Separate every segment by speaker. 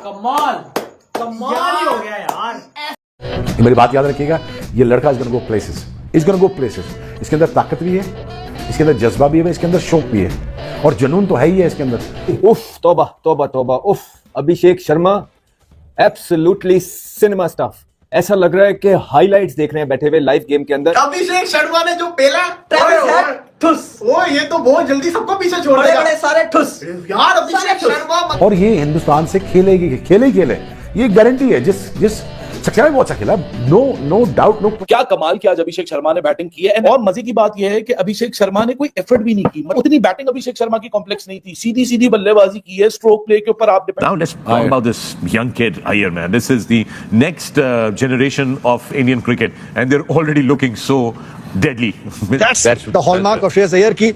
Speaker 1: कमाल कमाल ही हो गया यार।
Speaker 2: मेरी बात याद रखिएगा, ये लड़का is gonna go places, is gonna go places. इसके अंदर ताकत भी है, इसके अंदर जज्बा भी है, इसके अंदर शौक भी है और जुनून तो है ही है इसके अंदर।
Speaker 3: उफ, तौबा तौबा तौबा, उफ। Abhishek Sharma absolutely cinema stuff. ऐसा लग रहा है कि हाइलाइट्स देख रहे हैं बैठे हुए लाइव गेम के अंदर।
Speaker 4: अभिषेक शर्मा ने जो पेला
Speaker 1: ठुस,
Speaker 4: वो ये तो बहुत जल्दी सबको पीछे छोड़ देगा।
Speaker 1: बड़े सारे ठुस
Speaker 4: यार अभिषेक शर्मा
Speaker 2: और ये हिंदुस्तान से खेलेगी, खेले ही खेले, ये गारंटी है। जिस सच्चाई में बहुत अच्छा खेला, नो डाउट, नो।
Speaker 5: क्या कमाल किया आज अभिषेक शर्मा ने बैटिंग की है। और मजे की बात यह है कि अभिषेक शर्मा ने कोई एफर्ट भी नहीं की, मतलब उतनी बैटिंग अभिषेक शर्मा की कॉम्प्लेक्स नहीं थी, सीधी सीधी बल्लेबाजी की है, स्ट्रोक प्ले के ऊपर आप
Speaker 6: Now let's talk about this young kid, Iyer, man. This is the next generation of Indian cricket, and they're already looking so deadly.
Speaker 7: That's the hallmark of Shreyas Iyer की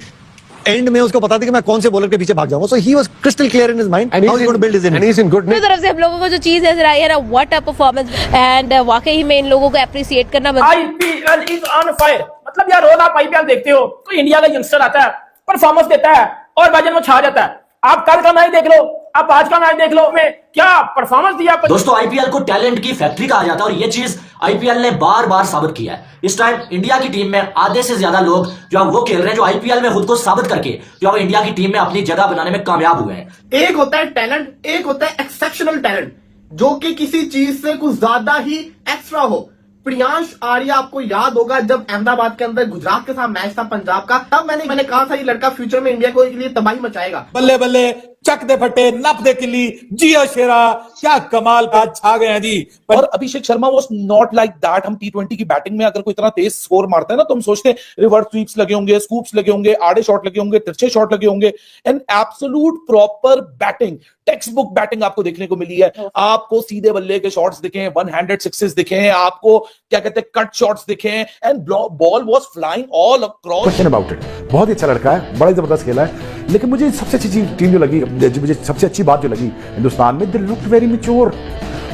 Speaker 7: and में उसको पता था कि मैं कौन से बॉलर के पीछे भाग जाऊंगा। So he was crystal clear in his mind how he going to build his
Speaker 3: end he is in good
Speaker 8: मेरी तरफ से हम लोगों को जो चीज नजर आई है ना, व्हाट अ परफॉर्मेंस। एंड वाकई ही मैं इन लोगों को अप्रिशिएट करना
Speaker 1: आईपीएल इज ऑन फायर। मतलब यार रोज आप आईपीएल देखते हो तो इंडिया का यंगस्टर आता है, परफॉर्मेंस देता है और वजन में छा जाता है। आप कल का मैच देख लो, आप आज का मैच देख लो, में क्या परफॉर्मेंस दिया।
Speaker 9: दोस्तों आईपीएल को टैलेंट की फैक्ट्री कहा जाता है और ये चीज आईपीएल ने बार बार साबित किया है। इस टाइम इंडिया की टीम में आधे से ज्यादा लोग जो वो खेल रहे हैं जो आईपीएल में खुद को साबित करके जो इंडिया की टीम में अपनी जगह बनाने में कामयाब हुए हैं।
Speaker 4: एक होता है टैलेंट, एक होता है एक्सेप्शनल टैलेंट, जो कि किसी चीज से कुछ ज्यादा ही एक्स्ट्रा हो। प्रियांश आर्या आपको याद होगा जब अहमदाबाद के अंदर गुजरात के साथ मैच था पंजाब का, तब मैंने कहा था ये लड़का फ्यूचर में इंडिया को लिए तबाही मचाएगा।
Speaker 5: बल्ले बल्ले, चक दे फटे, नप दे किली, जियो शेरा, क्या कमाल आज छा गए हैं जी। और Abhishek Sharma was not like that. हम टी20 की बैटिंग में अगर कोई इतना तेज स्कोर मारता है ना तो हम सोचते हैं रिवर्स स्वीप्स लगे होंगे, स्कूप्स लगे होंगे, आड़े शॉट लगे होंगे, तिरछे शॉट लगे होंगे। And absolute proper batting, text book batting आपको देखने को मिली है। आपको सीधे बल्ले के शॉट्स दिखे, वन हैंडेड सिक्सेस दिखे, आपको क्या कहते हैं कट शॉट्स दिखे, and ball was flying all across.
Speaker 2: Question about it, बहुत ही अच्छा लड़का है, बड़ा जबरदस्त खेला है। लेकिन मुझे सबसे अच्छी चीज टीम जो लगी, मुझे सबसे अच्छी बात जो लगी हिंदुस्तान में, they looked very mature.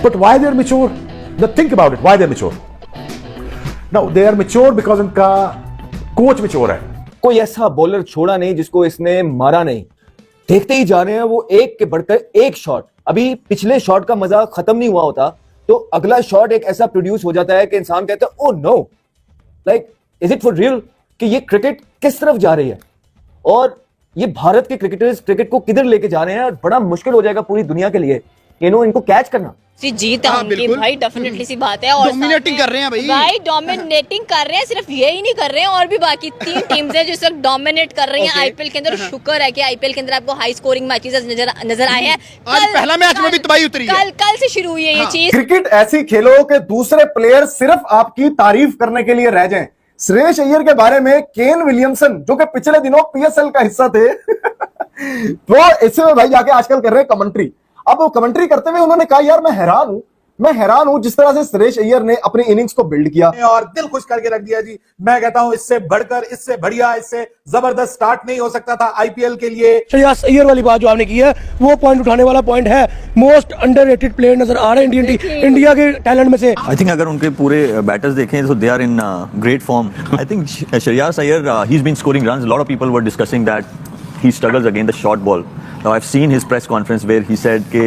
Speaker 2: But why they are mature? Think about it, why they are mature? Now they are mature because उनका कोच मैच्योर है।
Speaker 3: कोई ऐसा बॉलर छोड़ा नहीं जिसको इसने मारा नहीं। देखते ही जा रहे हैं वो एक के बढ़कर एक शॉट। अभी पिछले शॉट का मजा खत्म नहीं हुआ होता तो अगला शॉट एक ऐसा प्रोड्यूस हो जाता है कि इंसान कहता है oh no, like is it for real कि ये क्रिकेट किस तरफ जा रही है और ये भारत के क्रिकेटर्स क्रिकेट को किधर लेके जा रहे हैं। और बड़ा मुश्किल हो जाएगा पूरी दुनिया के लिए इनको कैच करना।
Speaker 8: जीत है उनकी भाई, डेफिनेटली सी बात है। और
Speaker 4: डोमिनेटिंग कर रहे हैं
Speaker 8: भाई, डोमिनेटिंग कर रहे हैं। सिर्फ ये ही नहीं कर रहे हैं, और भी बाकी 3 टीम्स हैं जो इस वक्त डोमिनेट कर रही हैं आईपीएल के अंदर। शुक्र है कि आईपीएल के अंदर आपको हाई स्कोरिंग मैचेस नजर आए हैं।
Speaker 4: आज पहला मैच में भी तबाही उतरी है।
Speaker 8: कल से शुरू हुई है ये चीज।
Speaker 7: क्रिकेट ऐसी खेलो कि दूसरे प्लेयर सिर्फ आपकी तारीफ करने के लिए रह जाएं। श्रेयस अय्यर के बारे में केन विलियमसन जो कि पिछले दिनों पीएसएल का हिस्सा थे वो ऐसे में भाई जाके आजकल कर रहे हैं कमेंट्री। अब वो कमेंट्री करते हुए उन्होंने कहा यार मैं हैरान हूं जिस तरह से श्रेयस अय्यर ने अपनी इनिंग्स को बिल्ड किया
Speaker 5: और दिल खुश करके रख दिया जी। मैं कहता हूं इससे बढ़कर, इससे बढ़िया, इससे जबरदस्त स्टार्ट नहीं हो सकता था आईपीएल के लिए।
Speaker 10: श्रेयस अय्यर वाली बात जो आपने की है वो पॉइंट उठाने वाला पॉइंट है। मोस्ट अंडररेटेड प्लेयर नजर आ रहे हैं इंडिया के टैलेंट में से।
Speaker 11: आई थिंक अगर उनके पूरे बैटर्स देखें तो they are in great form. I think Shreyas Iyer he is been scoring runs. Lot of people were discussing that he struggles against the short ball. Now I've seen his press conference where he said कि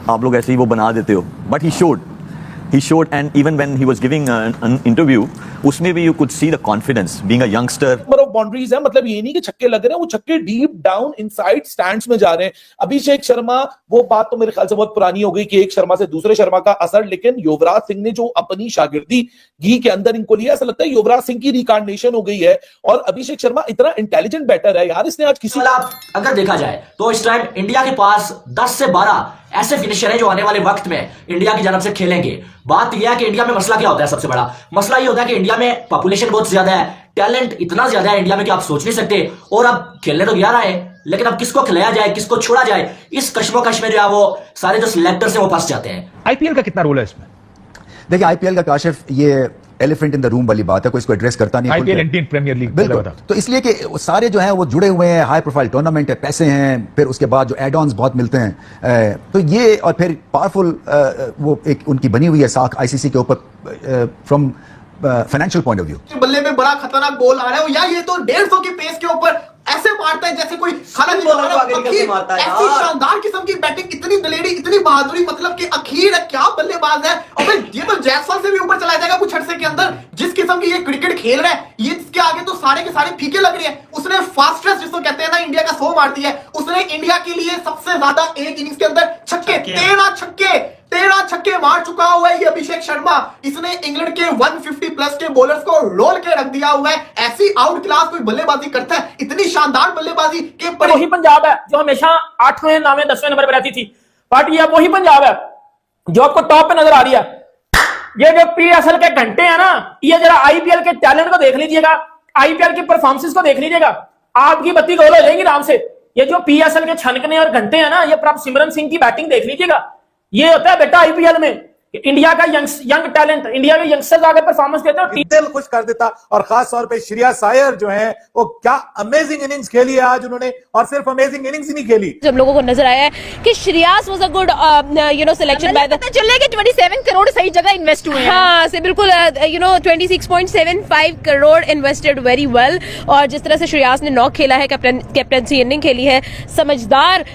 Speaker 11: आप लोग ऐसे ही वो बना देते हो, but he showed and even when he was giving an interview उसमें भी you could see the confidence being a youngster.
Speaker 5: Number of boundaries है, मतलब ये नहीं कि छक्के लग रहे हैं, वो छक्के डीप डाउन इनसाइड स्टैंड्स में जा रहे हैं। अभिषेक शर्मा, वो बात तो मेरे ख्याल से बहुत पुरानी हो गई कि एक शर्मा से दूसरे शर्मा का असर, लेकिन युवराज सिंह ने जो अपनी शागिर्दी घी के अंदर इनको लिया, ऐसा लगता है युवराज सिंह की रिकार्डिनेशन हो गई है। और अभिषेक शर्मा इतना इंटेलिजेंट बैटर है यार, इसने आज किसी
Speaker 9: अगर देखा जाए तो इस टाइम इंडिया के पास 10 से 12 ऐसे फिनिशर हैं जो आने वाले वक्त में इंडिया की जानब से खेलेंगे। बात यह है कि इंडिया में मसला क्या होता है, सबसे बड़ा मसला यह होता है कि इंडिया में पॉपुलेशन बहुत ज्यादा है, टैलेंट इतना ज्यादा है इंडिया में कि आप सोच नहीं सकते। और अब खेलने तो 11 है, लेकिन अब किसको खिलाया जाए, किसको छोड़ा जाए, इस कश्मकश में जो है वो सारे जो सिलेक्टर्स हैं वो फंस जाते हैं।
Speaker 2: आईपीएल का कितना रोल है इसमें?
Speaker 7: देखिए आईपीएल का काशिफ ये एलिफेंट इन द रूम वाली बात है, कोई इसको एड्रेस करता नहीं।
Speaker 2: आईपीएल इंडियन प्रीमियर लीग
Speaker 7: बिल्कुल, तो इसलिए कि सारे जो हैं वो जुड़े हुए हैं, हाई प्रोफाइल टूर्नामेंट है, पैसे हैं, फिर उसके बाद जो एड ऑन्स बहुत मिलते हैं, तो ये और फिर पावरफुल वो एक उनकी बनी हुई है साख आईसीसी के ऊपर from financial point of view.
Speaker 4: बल्ले में बड़ा खतरनाक गोल आ रहा है या ये तो 150 की पेस के ऊपर ऐसे मारता है जैसे कोई खाना नहीं
Speaker 3: बॉलर
Speaker 4: खा
Speaker 3: को आगे
Speaker 4: रहा।
Speaker 3: निकल के मारता है
Speaker 4: ऐसी
Speaker 3: यार।
Speaker 4: शानदार किस्म की बैटिंग, इतनी दलेरी, इतनी बहादुरी, मतलब कि अखीर है, क्या बल्लेबाज है। और फिर ये तो जायसवाल से भी ऊपर चला जाएगा कुछ अरसे के अंदर। जिस किस्म की ये क्रिकेट खेल रहा है, ये इसके आगे तो सारे के सारे फीके लग रहे हैं। उसने फास्टेस्ट, जिसको कहते हैं ना इंडिया का 100 मार दिया है। उसने इंडिया के लिए सबसे ज्यादा एक इनिंग्स के अंदर छक्के, 13 छक्के मार चुका हुआ है ये अभिषेक शर्मा। इसने इंग्लैंड के 150 प्लस के बॉलर्स को रोल के रख दिया हुआ है। ऐसी आउट क्लास कोई बल्लेबाजी करता है, इतनी शानदार बल्लेबाजी के
Speaker 1: पर वही पंजाब है जो हमेशा 8वें 9वें 10वें नंबर पर रहती थी। बट ये वही पंजाब है जो आपको टॉप पे नजर आ रही है। ये जो पीएसएल के घंटे हैं ना, ये जरा आईपीएल के टैलेंट को देख लीजिएगा, आईपीएल की परफॉर्मेंस को देख लीजिएगा, आपकी बत्ती गोल हो जाएगी आराम से। ये जो पीएसएल के छनकने और घंटे हैं ना, ये प्रभ सिमरन सिंह की बैटिंग देख लीजिएगा। ये होता है बेटा आईपीएल में इंडिया का यंग टैलेंट, इंडिया के यंगस्टर्स आगे परफॉर्मेंस देते हैं।
Speaker 5: दिल खुश कर देता। और खास तौर पे श्रेयस अय्यर जो है वो क्या अमेजिंग इनिंग्स खेली है आज उन्होंने, और सिर्फ अमेजिंग इनिंग्स ही नहीं खेली।
Speaker 8: जब लोगों को नजर आया है कि Shreyas was a good selection by the, चले कि 27 करोड़ सही जगह इन्वेस्ट हुए हैं। हाँ से बिल्कुल 26.75 करोड़ इन्वेस्टेड वेरी वेल। और जिस तरह से श्रेयस ने नॉक खेला है, कैप्टनसी इनिंग खेली है, समझदार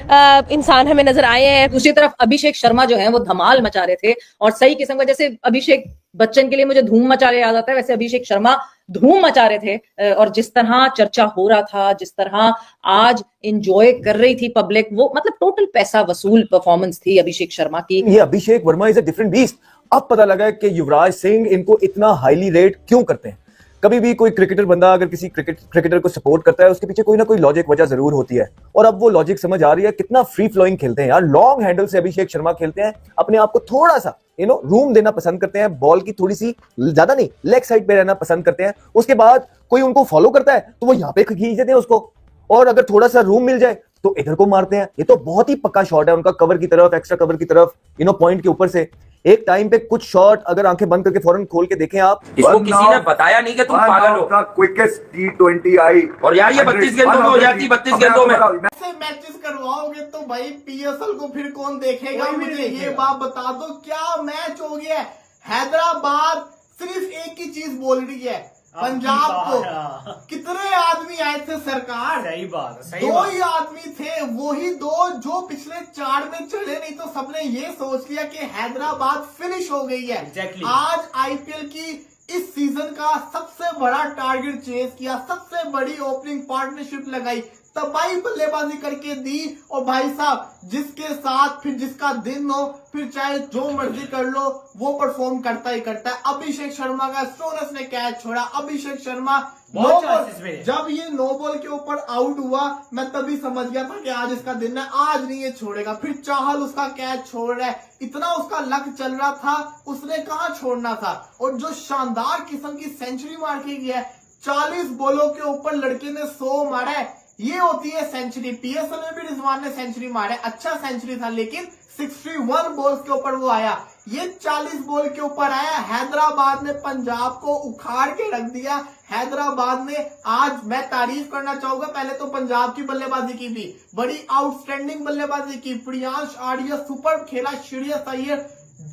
Speaker 8: इंसान हमें नजर आए हैं।
Speaker 12: दूसरी तरफ अभिषेक शर्मा जो है वो धमाल मचा रहे थे और सही किस्म का, जैसे अभिषेक बच्चन के लिए मुझे धूम मचा रहे याद आता है, वैसे अभिषेक शर्मा धूम मचा रहे थे। और जिस तरह चर्चा हो रहा था, जिस तरह आज एंजॉय कर रही थी पब्लिक, वो मतलब टोटल पैसा वसूल परफॉर्मेंस थी अभिषेक शर्मा की।
Speaker 3: ये Abhishek Verma is a different beast. अब पता लगा है कि युवराज सिंह इनको इतना हाईली रेट क्यों करते हैं। कभी भी कोई क्रिकेटर बंदा अगर किसी क्रिकेटर को सपोर्ट करता है, उसके पीछे कोई ना कोई लॉजिक वजह जरूर होती है। और अब वो लॉजिक समझ आ रही है। कितना फ्री फ्लोइंग खेलते हैं यार, लॉन्ग हैंडल से अभिषेक शर्मा खेलते हैं, अपने आप को थोड़ा सा रूम देना पसंद करते हैं, बॉल की थोड़ी सी ज्यादा नहीं लेग साइड पे रहना पसंद करते हैं। उसके बाद कोई उनको फॉलो करता है तो वो यहाँ पे खींच देते हैं उसको, और अगर थोड़ा सा रूम मिल जाए तो इधर को मारते हैं। ये तो बहुत ही पक्का शॉट है उनका, कवर की तरफ, एक्स्ट्रा कवर की तरफ, पॉइंट के ऊपर से। एक टाइम पे कुछ शॉट अगर आंखें बंद करके फौरन खोल के देखें आप,
Speaker 13: इसको किसी ने बताया नहीं कि तुम पागल हो।
Speaker 7: क्विकेस्ट T20 आई,
Speaker 13: और यार ये 32 गेंदों में हो जाती, 32 गेंदों में।
Speaker 4: ऐसे मैचेस करवाओगे तो भाई पीएसएल को फिर कौन देखेगा? मुझे ये बात बता दो, क्या मैच हो गया है। हैदराबाद सिर्फ एक ही चीज बोल रही है पंजाब को। कितने आदमी आए थे सरकार?
Speaker 1: सही बात,
Speaker 4: दो ही आदमी थे, वही दो जो पिछले 4 में चले, नहीं तो सबने ये सोच लिया कि हैदराबाद फिनिश हो गई है। आज आईपीएल की इस सीजन का सबसे बड़ा टारगेट चेस किया, सबसे बड़ी ओपनिंग पार्टनरशिप लगाई, तबाही बल्लेबाजी करके दी। और भाई साहब, जिसके साथ फिर जिसका दिन हो, फिर चाहे जो मर्जी कर लो, वो परफॉर्म करता ही करता है। अभिषेक शर्मा का स्टोनस ने कैच छोड़ा। अभिषेक शर्मा जब ये नो बॉल के ऊपर आउट हुआ, मैं तभी समझ गया था कि आज इसका दिन है, आज नहीं ये छोड़ेगा। फिर चाहल उसका कैच छोड़ रहा है, इतना उसका लक चल रहा था, उसने कहाँ छोड़ना था। और जो शानदार किस्म की सेंचुरी मार के गया है, 40 बॉलों के ऊपर लड़के ने 100 मारा है, ये होती है सेंचुरी। पीएसएल में भी रिजवान ने सेंचुरी मारा है, अच्छा सेंचुरी था, लेकिन 61 बॉल्स के ऊपर वो आया, ये 40 बॉल के ऊपर आया। हैदराबाद ने पंजाब को उखाड़ के रख दिया। हैदराबाद ने आज, मैं तारीफ करना चाहूंगा पहले तो पंजाब की बल्लेबाजी की भी, बड़ी आउटस्टैंडिंग बल्लेबाजी की। प्रियांश आर्या सुपर खेला, श्रेयस अय्यर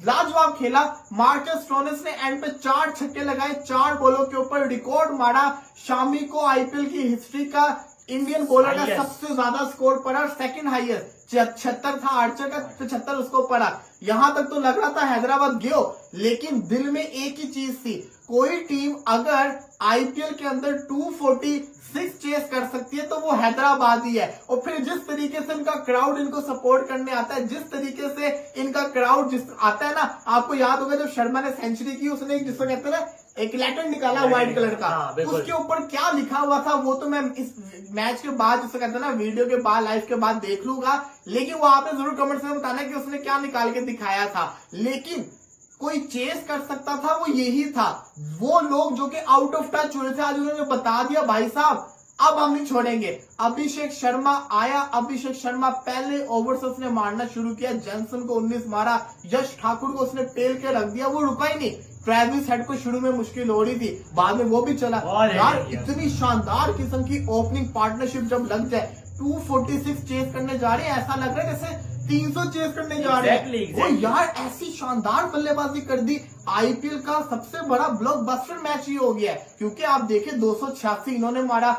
Speaker 4: लाजवाब खेला, मार्कस स्टोनिस ने एंड पे 4 छक्के लगाए, 4 बॉलों के ऊपर रिकॉर्ड मारा। शामी को आईपीएल की हिस्ट्री का इंडियन बॉलर का सबसे ज्यादा स्कोर पड़ा, सेकंड हाईएस्ट 76 था, आर्चर का 75 उसको पड़ा। यहां तक तो लग रहा था हैदराबाद गयो, लेकिन दिल में एक ही चीज थी, कोई टीम अगर आईपीएल के अंदर 246 चेस कर सकती है तो वो हैदराबाद ही है। और फिर जिस तरीके से इनका क्राउड इनको सपोर्ट करने आता है, जिस तरीके से इनका क्राउड जिस आता है ना, आपको याद होगा जब शर्मा ने सेंचुरी की, उसने एक जिसको कहते हैं ना एक लेटर निकाला व्हाइट कलर का, उसके ऊपर क्या लिखा हुआ था वो तो मैं इस मैच के बाद, जिसको कहते हैं ना वीडियो के बाद, लाइव के बाद देख लूंगा, लेकिन वो आपने जरूर कमेंट्स में बताना कि उसने क्या निकाल के दिखाया था। लेकिन कोई चेस कर सकता था वो यही था। वो लोग जो कि आउट ऑफ टच हुए थे, आज उन्होंने बता दिया भाई साहब अब हम नहीं छोड़ेंगे। अभिषेक शर्मा आया, अभिषेक शर्मा पहले ओवर से उसने मारना शुरू किया, जॉनसन को 19 मारा, यश ठाकुर को उसने पेल के रख दिया, वो रुका ही नहीं। ट्रेविस हेड को शुरू में मुश्किल हो रही थी, बाद में वो भी चला। यार इतनी शानदार किस्म की ओपनिंग पार्टनरशिप जब लग जाए, 246 चेस करने जा रहे हैं, ऐसा लग रहा है जैसे 300 चेस करने जा रहे हैं। और यार ऐसी शानदार बल्लेबाजी कर दी। आईपीएल का सबसे बड़ा ब्लॉकबस्टर मैच ही हो गया है, क्योंकि आप देखें 286 इन्होंने मारा,